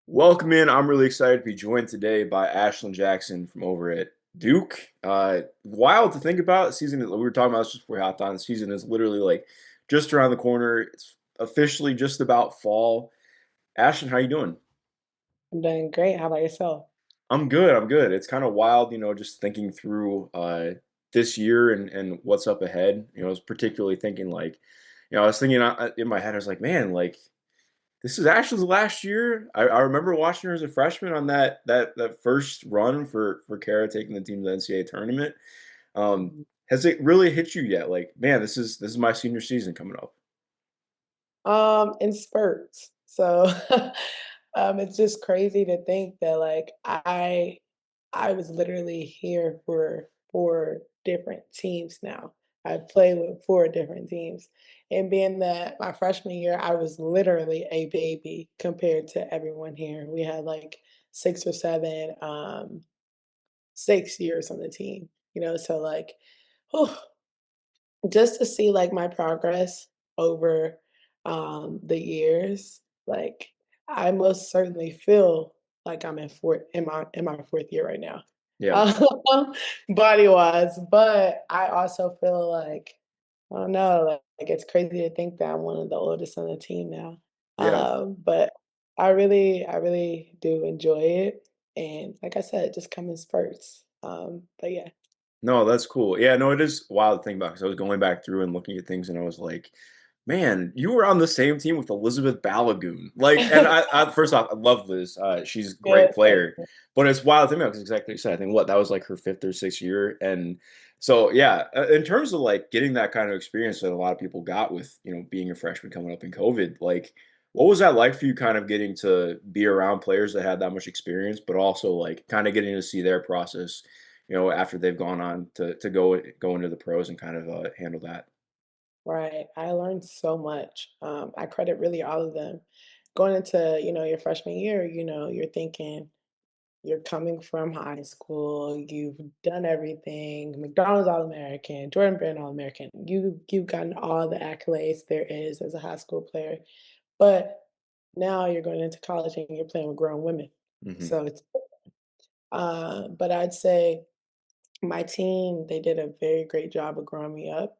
Welcome in. I'm really excited to be joined today by Ashlon Jackson from over at Duke. Wild to think about. The season we were talking about this just before we hopped on. The season is literally like just around the corner. It's officially just about fall. Ashlon, how you doing? I'm doing great. How about yourself? I'm good. I'm good. It's kind of wild, just thinking through this year and what's up ahead. I was particularly thinking like, I was thinking in my head, I was like, man, like this is Ashley's last year. I remember watching her as a freshman on that first run for Kara taking the team to the NCAA tournament. Um, Mhm. has it really hit you yet? Like, man, this is my senior season coming up. In spurts. So, it's just crazy to think that I was literally here for 4 different teams now. I played with 4 different teams, and being that my freshman year, I was literally a baby compared to everyone here. We had, like, 6 or 7, 6 years on the team, so, whew, just to see, like, my progress over, the years, like, I most certainly feel like I'm in my 4th year right now, Yeah, um, body-wise, but I also feel like, I don't know, like, it's crazy to think that I'm one of the oldest on the team now, yeah. but I really do enjoy it, and like I said, just come in spurts, but yeah. No, that's cool. Yeah, no, it is wild to think about because I was going back through and looking at things, and I was like, man, you were on the same team with Elizabeth Balagoon. Like, and I first off, I love Liz. She's a Yeah, great player, but it's wild to me because exactly what you said. I think what that was like her fifth or sixth year, and so yeah, in terms of like getting that kind of experience that a lot of people got with being a freshman coming up in COVID, like. What was that like for you kind of getting to be around players that had that much experience, but also like kind of getting to see their process after they've gone on to go into the pros and kind of handle that. right. I learned so much. I credit really all of them. Going into, your freshman year, you're thinking you're coming from high school, you've done everything, McDonald's All-American, Jordan Brand All-American. You've gotten all the accolades there is as a high school player. But now you're going into college and you're playing with grown women. Hmm. So it's but I'd say my team, they did a very great job of growing me up.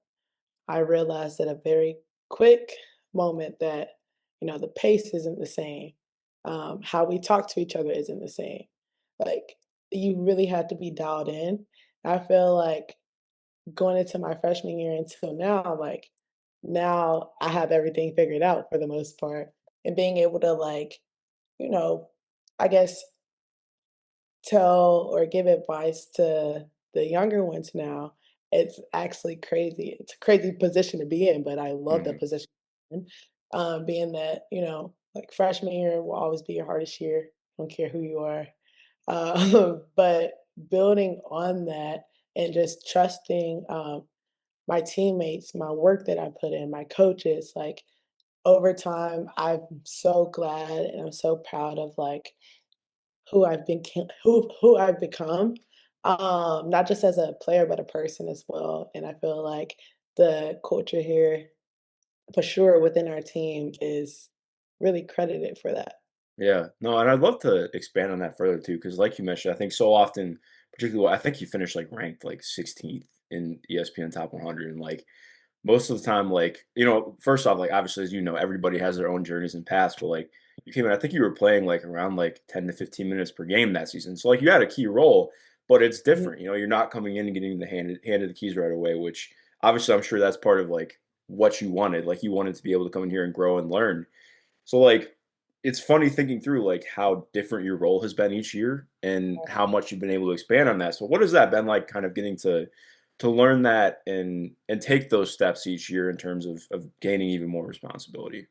I realized at a very quick moment that, the pace isn't the same. How we talk to each other isn't the same. Like, you really have to be dialed in. I feel like going into my freshman year until now, like, now I have everything figured out for the most part. And being able to, like, you know, I guess tell or give advice to the younger ones now, it's actually crazy. It's a crazy position to be in, but I love the Hmm. position I'm in. Being that, like freshman year will always be your hardest year. Don't care who you are. But building on that and just trusting my teammates, my work that I put in, my coaches, like over time, I'm so glad and I'm so proud of like who I've become, not just as a player, but a person as well, and I feel like the culture here, for sure, within our team is really credited for that. Yeah, no, and I'd love to expand on that further too, because like you mentioned, I think so often, particularly, I think you finished like ranked like 16th in ESPN Top 100, and like most of the time, like first off, like obviously as everybody has their own journeys and paths, but like you came in, I think you were playing like around like 10 to 15 minutes per game that season, so like you had a key role, but it's Mhm. different. You're not coming in and getting the handed the keys right away, which obviously I'm sure that's part of like what you wanted. Like you wanted to be able to come in here and grow and learn. So like it's funny thinking through like how different your role has been each year and how much you've been able to expand on that. So what has that been like kind of getting to learn that and take those steps each year in terms of gaining even more responsibility?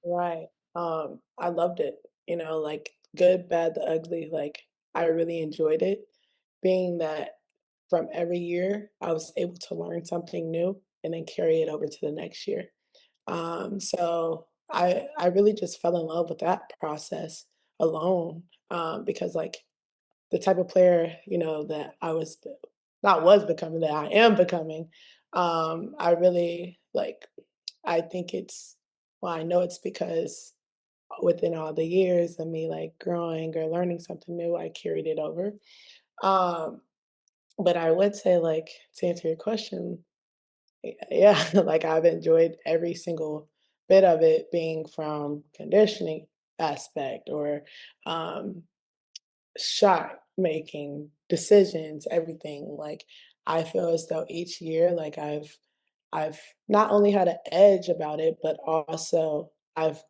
Right. I loved it. Like good, bad, the ugly. Like I really enjoyed it. Being that from every year I was able to learn something new and then carry it over to the next year. So I really just fell in love with that process alone. Because like the type of player, that not was becoming, that I am becoming, I really like I think it's well, I know it's because within all the years of me like growing or learning something new, I carried it over. Um, but I would say like to answer your question, yeah, like I've enjoyed every single bit of it being from conditioning aspect or um shot making, decisions, everything. Like I feel as though each year, like I've not only had an edge about it, but also I've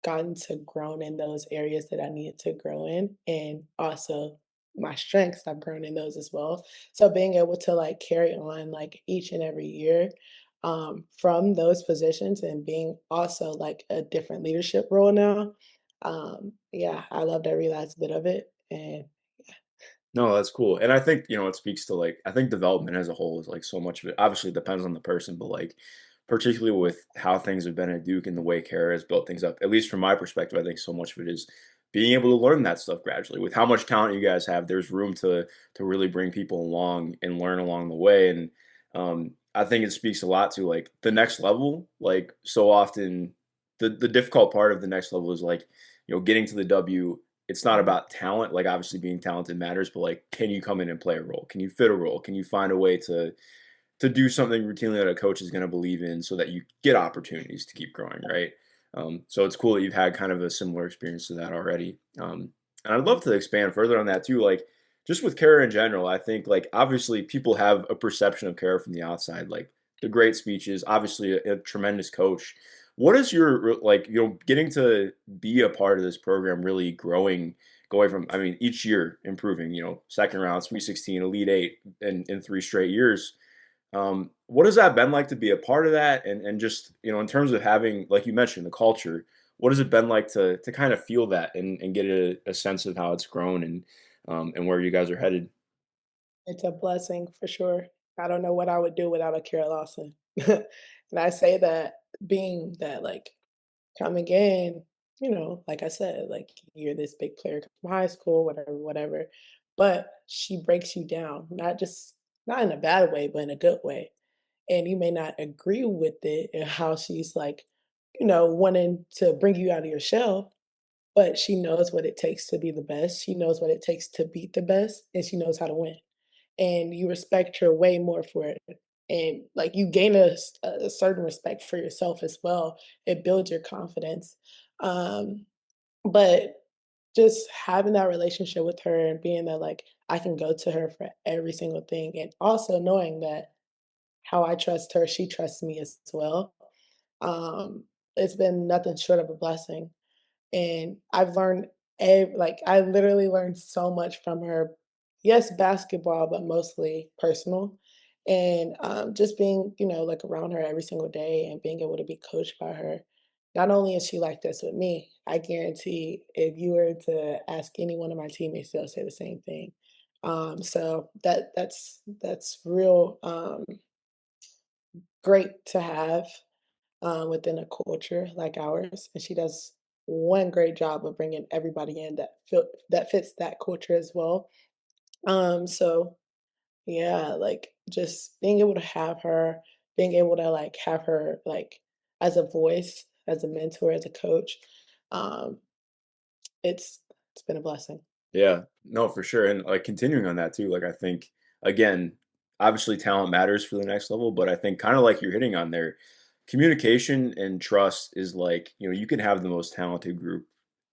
gotten to grown in those areas that I needed to grow in, and also my strengths I've grown in those as well. So being able to like carry on like each and every year from those positions and being also like a different leadership role now. Yeah, I loved every last bit of it, and No, that's cool. And I think, it speaks to like I think development as a whole is like so much of it. Obviously it depends on the person, but like particularly with how things have been at Duke and the way Kara has built things up, at least from my perspective, I think so much of it is being able to learn that stuff gradually. With how much talent you guys have, there's room to really bring people along and learn along the way. And I think it speaks a lot to like the next level. Like so often the difficult part of the next level is like, getting to the W. It's not Mhm. about talent, like, obviously being talented matters, but, like, can you come in and play a role? Can you fit a role? Can you find a way to do something routinely that a coach is gonna believe in so that you get opportunities to keep growing, right? So it's cool that you've had kind of a similar experience to that already. And I'd love to expand further on that too, like, just with Kara in general, I think, like, obviously people have a perception of Kara from the outside, like, the great speeches, obviously a tremendous coach. What is your, like, getting to be a part of this program really growing, going from, I mean, each year improving, second round, Sweet 16, Elite Eight in 3 straight years. What has that been like to be a part of that? And just, in terms of having, like you mentioned, the culture, what has it been like to kind of feel that and get a sense of how it's grown and where you guys are headed? It's a blessing for sure. I don't know what I would do without a Kara Lawson. And I say that being that like coming in, like I said, like you're this big player from high school, whatever, whatever. But she breaks you down, not in a bad way, but in a good way. And you may not agree with it and how she's like, wanting to bring you out of your shell, but she knows what it takes to be the best. She knows what it takes to beat the best, and she knows how to win. And you respect her way more for it. And like you gain a certain respect for yourself as well. It builds your confidence. Um, but just having that relationship with her and being that like I can go to her for every single thing, and also knowing that how I trust her, she trusts me as well. It's been nothing short of a blessing. And I've learned like, I literally learned so much from her. Yes, basketball, but mostly personal. And, just being, like, around her every single day and being able to be coached by her. Not only is she like this with me, I guarantee if you were to ask any one of my teammates, they'll say the same thing. So that's real, great to have within a culture like ours, and she does one great job of bringing everybody in that fits that culture as well. So yeah, like just being able to have her, being able to like have her like as a voice, as a mentor, as a coach, um, it's it's been a blessing. Yeah, no, for sure. And like continuing on that too, like I think again, obviously talent matters for the next level, but I think kind of like you're hitting on there, communication and trust is like, you can have the most talented group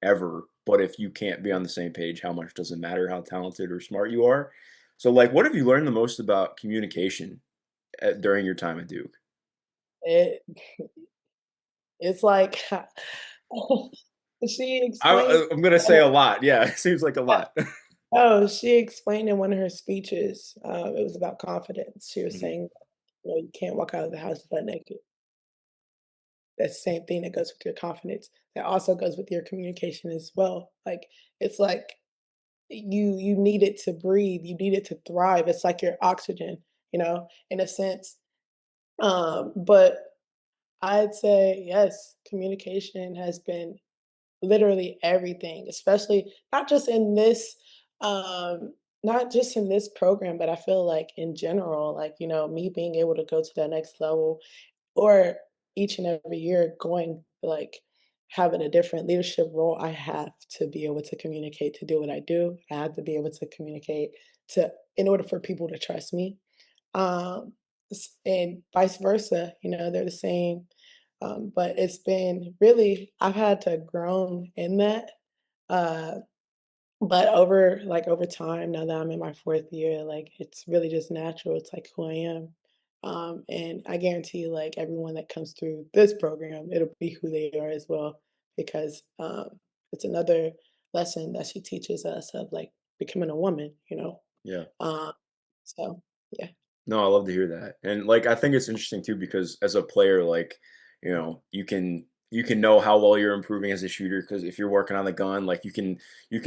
ever, but if you can't be on the same page, how much does it matter how talented or smart you are? So like what have you learned the most about communication during your time at Duke? It it's like she explained. I'm gonna say a lot. Yeah, it seems like a lot. Oh, she explained in one of her speeches, it was about confidence. She was Mhm. saying, you can't walk out of the house butt naked. That same thing that goes with your confidence. That also goes with your communication as well. Like it's like you need it to breathe. You need it to thrive. It's like your oxygen, in a sense. But I'd say yes, communication has been literally everything, especially um, not just in this program, but I feel like in general, like, me being able to go to that next level or each and every year going like having a different leadership role, I have to be able to communicate to do what I do. I have to be able to communicate to in order for people to trust me. And vice versa, they're the same. But it's been really, I've had to grow in that. Uh, but over time, now that I'm in my 4th year, like, it's really just natural, it's, like, who I am, and I guarantee you, like, everyone that comes through this program, it'll be who they are as well because, it's another lesson that she teaches us of, like, becoming a woman. Yeah. Um, so, yeah. No, I love to hear that. And like I think it's interesting too because as a player, like, you can know how well you're improving as a shooter because if you're working on the gun, like you can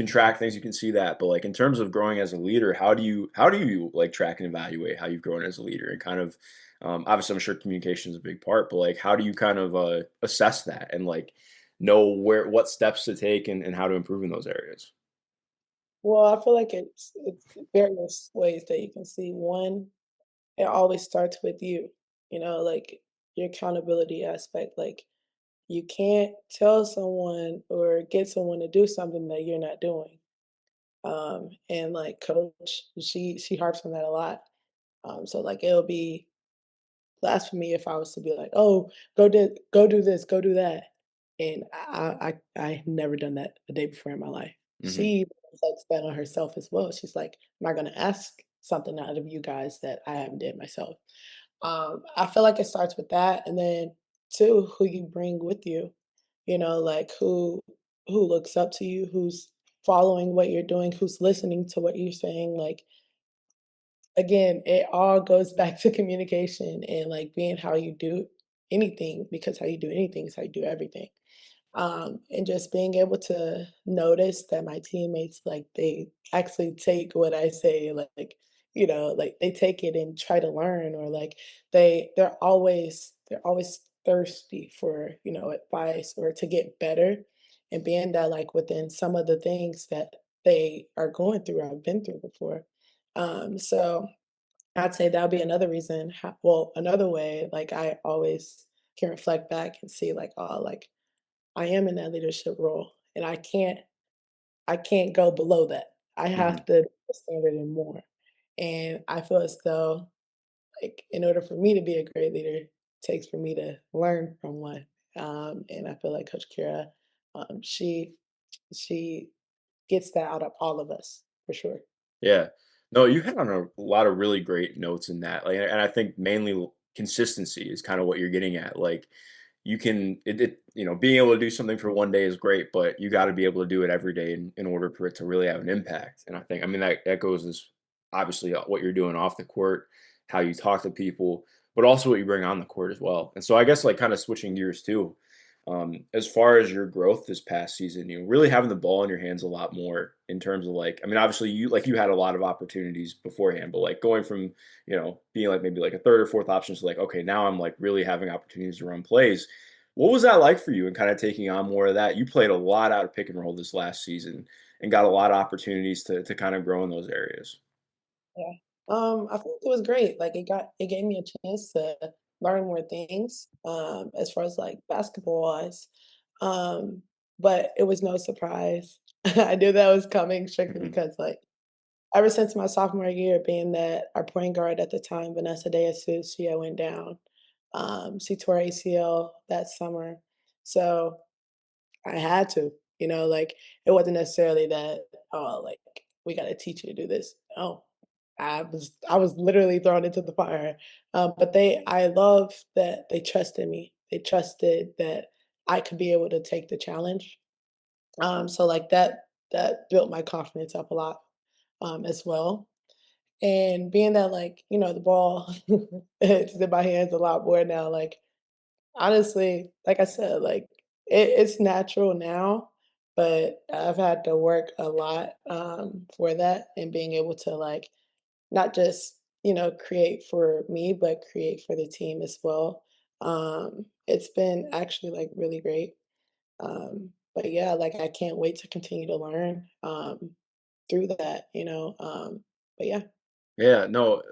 track things, you can see that. But like in terms of growing as a leader, how do you like track and evaluate how you've grown as a leader and kind of obviously I'm sure communication is a big part, but like how do you kind of assess that and like know what steps to take and how to improve in those areas? Well, I feel like it's various ways that you can see. One, it always starts with you, like, your accountability aspect, like, you can't tell someone or get someone to do something that you're not doing. And like coach, she harps on that a lot. So like it'll be blasphemy if I was to be like, "Oh, go do this, go do that," and I never done that a day before in my life. Hmm. She reflects that on herself as well. She's like, "I'm not gonna ask something out of you guys that I haven't did myself." I feel like it starts with that, and then two, who you bring with you. Like who looks up to you, who's following what you're doing, who's listening to what you're saying. Like again, it all goes back to communication and like being how you do anything, because how you do anything is how you do everything. And just being able to notice that my teammates, like, they actually take what I say, like they take it and try to learn, or like they're always thirsty for, advice or to get better. And being that like within some of the things that they are going through, I've been through before. So I'd say that'll be another reason well, another way, like I always can reflect back and see like, oh, like I am in that leadership role, and I can't go below that. I Hmm. have to be the standard and more. And I feel as though, like, in order for me to be a great leader, it takes for me to learn from one. And I feel like Coach Kira, she gets that out of all of us for sure. Yeah. No, you hit on a lot of really great notes in that. Like, and I think mainly consistency is kind of what you're getting at. Like, being able to do something for one day is great, but you got to be able to do it every day in order for it to really have an impact. And I mean, that goes as obviously what you're doing off the court, how you talk to people, but also what you bring on the court as well. And so I guess like kind of switching gears too, as far as your growth this past season, really having the ball in your hands a lot more in terms of like, I mean, obviously you had a lot of opportunities beforehand, but like going from, being like maybe like a third or fourth option to like, okay, now I'm like really having opportunities to run plays. What was that like for you and kind of taking on more of that? You played a lot out of pick and roll this last season and got a lot of opportunities to kind of grow in those areas. Yeah. I think it was great. Like it gave me a chance to learn more things, as far as like basketball wise. Um, but it was no surprise. I knew that was coming strictly Hmm. because like ever since my sophomore year, being that our point guard at the time, Vanessa De Jesus, she had went down. She tore ACL that summer. So I had to, like it wasn't necessarily that, oh, like we gotta teach you to do this. Oh, I was literally thrown into the fire. But I love that they trusted me. They trusted that I could be able to take the challenge. So like that built my confidence up a lot, as well. And being that like, the ball it's in my hands a lot more now, like honestly, like I said, like it's natural now, but I've had to work a lot for that and being able to like not just create for me, but create for the team as well. It's been actually like really great. But yeah, like I can't wait to continue to learn through that. But yeah. Yeah, no,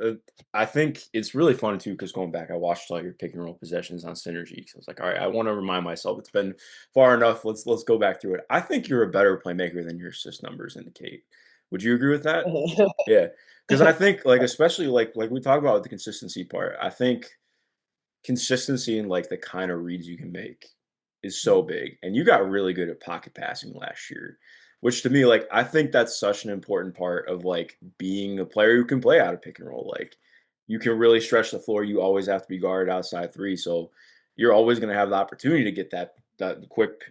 I think it's really fun too because going back, I watched all your pick and roll possessions on Synergy. So I was like, all right, I want to remind myself it's been far enough. Let's go back through it. I think you're a better playmaker than your assist numbers indicate. Would you agree with that? Yeah, because I think like especially like we talk about with the consistency part. I think consistency in like the kind of reads you can make is so big. And you got really good at pocket passing last year, which to me, like, I think that's such an important part of like being a player who can play out of pick and roll. Like, you can really stretch the floor. You always have to be guarded outside three. So you're always going to have the opportunity to get that quick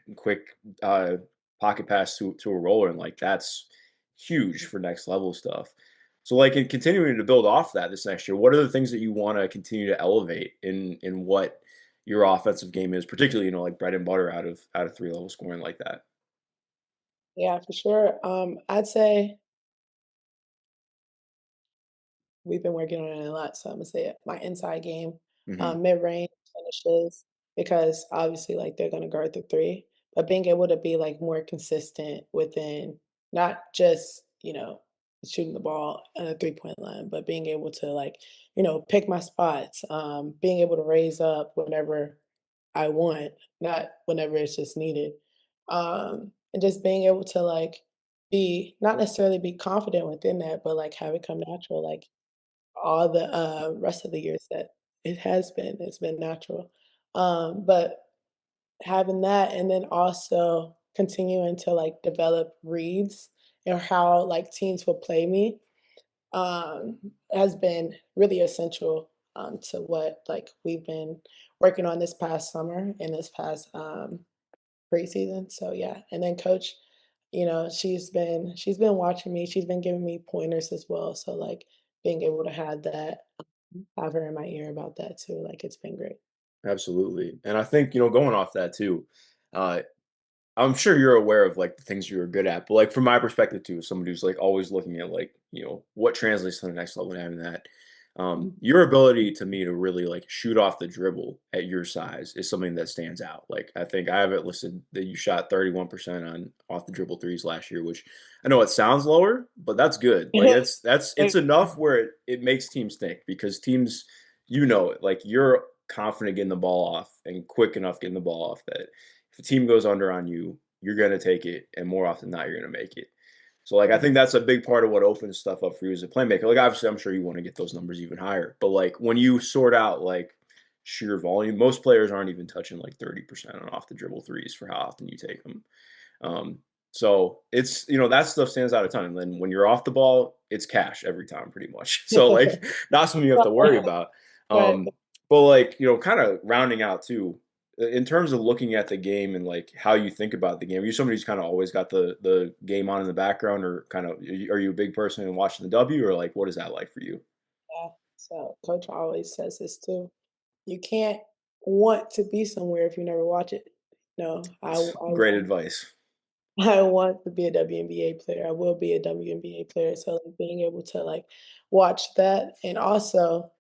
pocket pass to a roller. And like, that's huge for next level stuff. So, like, in continuing to build off that this next year, what are the things that you want to continue to elevate in what your offensive game is, particularly like bread and butter out of 3 level scoring like that? Yeah, for sure. I'd say we've been working on it a lot, so I'm gonna say it. My inside game, Hmm. mid-range finishes, because obviously, like, they're gonna guard the 3, but being able to be, like, more consistent within not just, shooting the ball at a three-point line, but being able to, like, pick my spots, being able to raise up whenever I want, not whenever it's just needed. And just being able to, like, be not necessarily be confident within that, but, like, have it come natural, like, all the, rest of the years that it's been natural. But having that and then also continuing to, like, develop reads and how, like, teams will play me, has been really essential, to what, like, we've been working on this past summer and this past, preseason. So, yeah, and then coach, she's been watching me, she's been giving me pointers as well, so, like, being able to have that have her in my ear about that too, like, it's been great. Absolutely. And I think, going off that too, uh, I'm sure you're aware of like the things you're good at, but like from my perspective too, as somebody who's like always looking at like, what translates to the next level and having that. Your ability to me to really like shoot off the dribble at your size is something that stands out. Like I think I have it listed that you shot 31% on off the dribble threes last year, which I know it sounds lower, but that's good. Like that's it's enough where it makes teams think because teams, it, like you're confident getting the ball off and quick enough getting the ball off that if a team goes under on you, you're going to take it, and more often than not, you're going to make it. So, like, I think that's a big part of what opens stuff up for you as a playmaker. Like, obviously, I'm sure you want to get those numbers even higher, but like when you sort out like sheer volume, most players aren't even touching like 30% on off the dribble threes for how often you take them. Um, so it's that stuff stands out a ton. And then when you're off the ball, it's cash every time, pretty much. So like that's something you have to worry about. Right. Um, but like kind of rounding out too, in terms of looking at the game and like how you think about the game. Are you somebody who's kind of always got the game on in the background, or kind of are you a big person and watching the W, or like what is that like for you? Yeah. So coach always says this too. You can't want to be somewhere if you never watch it. No, It's great advice. I want to be a WNBA player. I will be a WNBA player. So like, being able to like watch that and also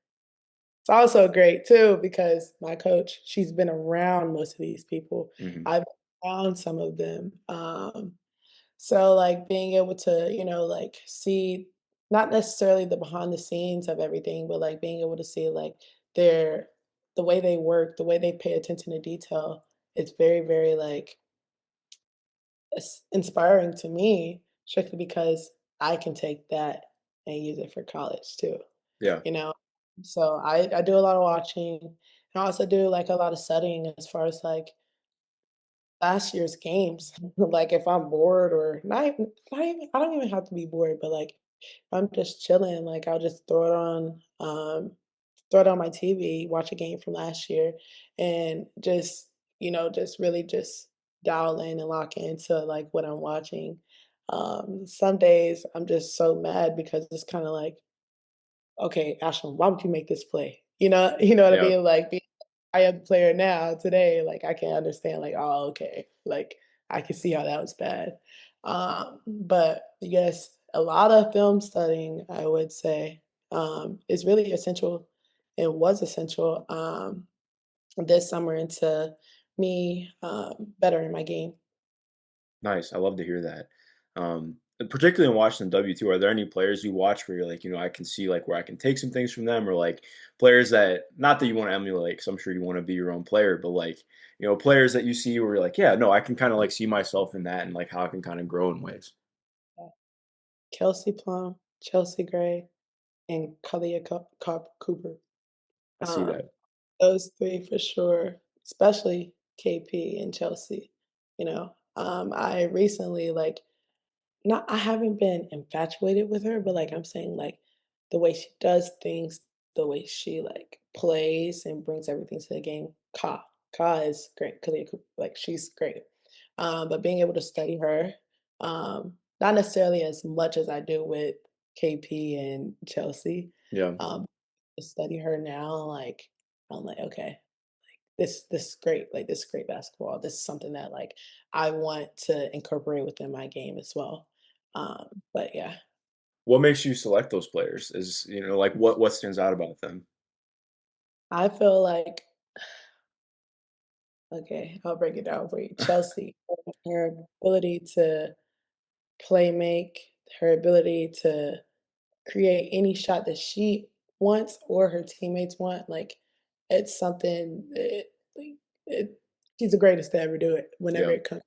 it's also great too because my coach, she's been around most of these people. Hmm. I've been around some of them. So, like, being able to, like, see not necessarily the behind the scenes of everything, but, like, being able to see, like, their the way they work, the way they pay attention to detail, it's very, very, like, inspiring to me, strictly because I can take that and use it for college too, Yeah. you know? So, I do a lot of watching, and I also do, like, a lot of studying as far as, like, last year's games. Like, if I'm bored or not even I don't even have to be bored, but, like, if I'm just chilling, like, I'll just throw it on my TV, watch a game from last year, and just really just dial in and lock into, like, what I'm watching. Some days I'm just so mad because it's kinda like, "Okay, Ashlon, why would you make this play?" You know what I Yeah. mean? Like, I am the player now today, like, I can understand, like, "Oh, okay." Like, I can see how that was bad. But yes, a lot of film studying, I would say, is really essential and was essential, this summer into me, bettering my game. Nice. I love to hear that. particularly in watching the W2, are there any players you watch where you're like, I can see like where I can take some things from them, or like players that not that you want to emulate, because I'm sure you want to be your own player, but like, players that you see where you're like, yeah, no, I can kind of like see myself in that and like how I can kind of grow in ways. Yeah. Kelsey Plum, Chelsea Gray, and Kalia Cooper. I see Um, that. those 3 for sure, especially KP and Chelsea, I recently, like, not I haven't been infatuated with her, but, like, I'm saying, like, the way she does things, the way she, like, plays and brings everything to the game. Ka is great. Kalia Cooper, like, she's great. But being able to study her, not necessarily as much as I do with KP and Chelsea, Yeah. um, to study her now, like, I'm like, "Okay, this is great. Like, this is great basketball. This is something that, like, I want to incorporate within my game as well." But yeah, What makes you select those players? Is like what stands out about them? I feel like okay, I'll break it down for you. Chelsea, her ability to play make, her ability to create any shot that she wants or her teammates want, like, it's something like, it she's the greatest to ever do it whenever Yeah. it comes.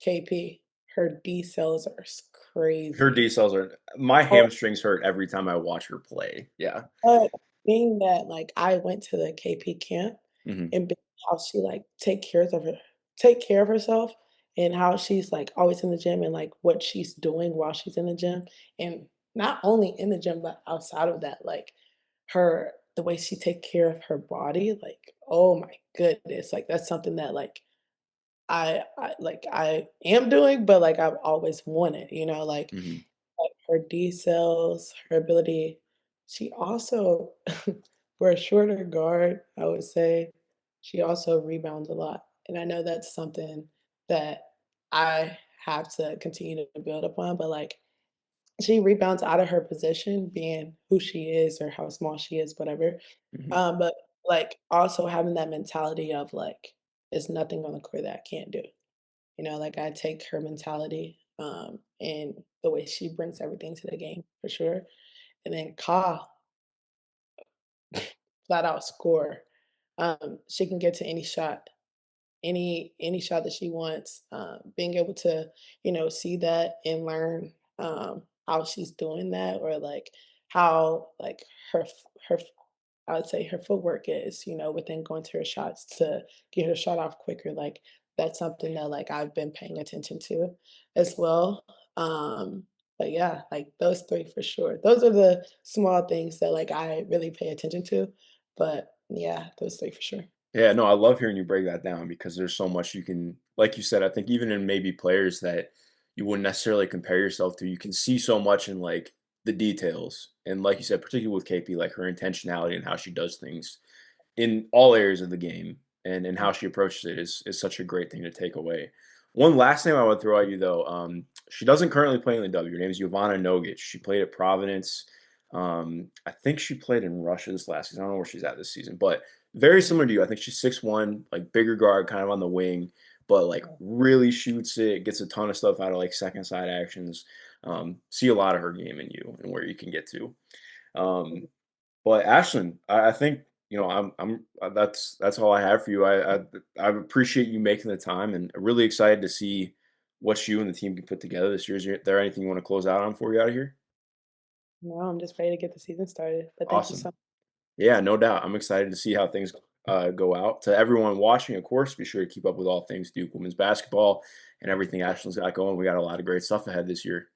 KP, her D cells are Her crazy. D cells are my Oh, hamstrings hurt every time I watch her play. Yeah. but being that, like, I went to the KP camp Hmm. and being how she, like, take care of herself and how she's, like, always in the gym and, like, what she's doing while she's in the gym, and not only in the gym, but outside of that, like, the way she take care of her body, like, oh my goodness, like, that's something that, like, I am doing, but, like, I've always wanted, Hmm. like, her D cells, her ability she also for a shorter guard, I would say, she also rebounds a lot, and I know that's something that I have to continue to build upon, but, like, she rebounds out of her position being who she is or how small she is, whatever, Hmm. but, like, also having that mentality of, like, "There's nothing on the court that I can't do." Like, I take her mentality, and the way she brings everything to the game for sure. And then Ka, flat out score. She can get to any shot, any shot that she wants. Being able to, see that and learn how she's doing that, or like how like her I would say her footwork is, within going to her shots to get her shot off quicker. Like that's something that like I've been paying attention to as well. Um, but yeah, like those three for sure. Those are the small things that like I really pay attention to. But yeah, those three for sure. Yeah, no, I love hearing you break that down because there's so much you can, like you said, I think even in maybe players that you wouldn't necessarily compare yourself to, you can see so much in like the details. And like you said, particularly with KP, like her intentionality and how she does things in all areas of the game, and how she approaches it is such a great thing to take away. One last name I would throw at you though, she doesn't currently play in the W. Her name is Jovana Nogic. She played at Providence. I think she played in Russia this last season. I don't know where she's at this season, but very similar to you. I think she's 6'1", like bigger guard, kind of on the wing, but like really shoots it, gets a ton of stuff out of like second side actions. See a lot of her game in you and where you can get to. Um, but Ashlyn, I think that's all I have for you. I appreciate you making the time, and really excited to see what you and the team can put together this year. There anything you want to close out on before we get out of here? No, I'm just ready to get the season started. But thank you so Awesome. Yeah, no doubt. I'm excited to see how things go out. To everyone watching, of course, be sure to keep up with all things Duke women's basketball and everything Ashlyn's got going. We got a lot of great stuff ahead this year.